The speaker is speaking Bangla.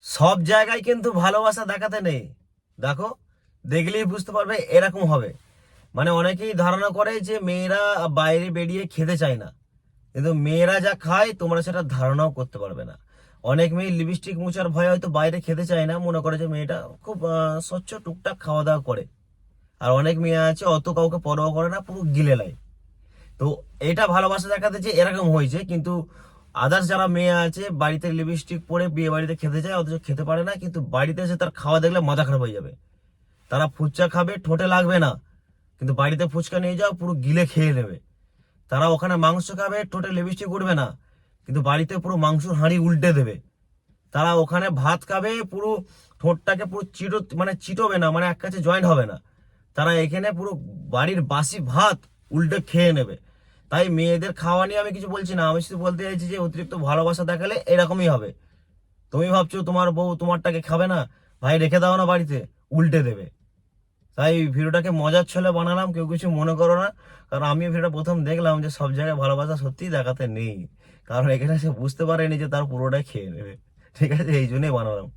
সব জায়গায় কিন্তু ভালোবাসা দেখাতে নেই। দেখো, দেখলেই বুঝতে পারবে এরকম হবে। মানে অনেকেই ধারণা করে যে মেয়েরা বাইরে বেরিয়ে খেতে চায় না, কিন্তু মেয়েরা যা খায় তোমরা সেটা ধারণাও করতে পারবে না। অনেক মেয়ে লিপস্টিক মুছার ভয়ে হয়তো বাইরে খেতে চায় না, মনে করে যে মেয়েটা খুব স্বচ্ছ টুকটাক খাওয়া দাওয়া করে। আর অনেক মেয়ে আছে অত কাউকে পরোয়া করে না, পুরো গিলে নেয়। তো এটা ভালোবাসা দেখাতে যে এরকম হয়েছে, কিন্তু আদার্স যারা মেয়ে আছে বাড়িতে লিপস্টিক পরে বিয়ে বাড়িতে খেতে যায়, অথচ খেতে পারে না, কিন্তু বাড়িতে এসে তার খাওয়া দেখলে মাথা খারাপ হয়ে যাবে। তারা ফুচকা খাবে, ঠোঁটে লাগবে না, কিন্তু বাড়িতে ফুচকা নিয়ে যাও পুরো গিলে খেয়ে নেবে। তারা ওখানে মাংস খাবে, ঠোঁটে লিপস্টিক উঠবে না, কিন্তু বাড়িতে পুরো মাংসর হাঁড়ি উল্টে দেবে। তারা ওখানে ভাত খাবে, পুরো ঠোঁটটাকে পুরো মানে চিটোবে না, মানে এক কাছে জয়েন্ট হবে না। তারা এখানে পুরো বাড়ির বাসি ভাত উল্টে খেয়ে নেবে। তাই মেয়েদের খাওয়া নিয়ে আমি কিছু বলছি না, আমি শুধু বলতে চাইছি যে অতিরিক্ত ভালোবাসা দেখালে এরকমই হবে। তুমি ভাবছো তোমার বউ তোমারটাকে খাবে না, ভাই রেখে দাও না বাড়িতে, উল্টে দেবে। তাই ভিডিওটাকে মজার ছলে বানালাম, কেউ কিছু মনে করো না। কারণ আমি ভিডিওটা প্রথম দেখলাম যে সব জায়গায় ভালোবাসা সত্যিই দেখাতে নেই, কারণ এখানে সে বুঝতে পারেনি যে তার পুরোটাই খেয়ে নেবে। ঠিক আছে, এই জন্যই বানালাম।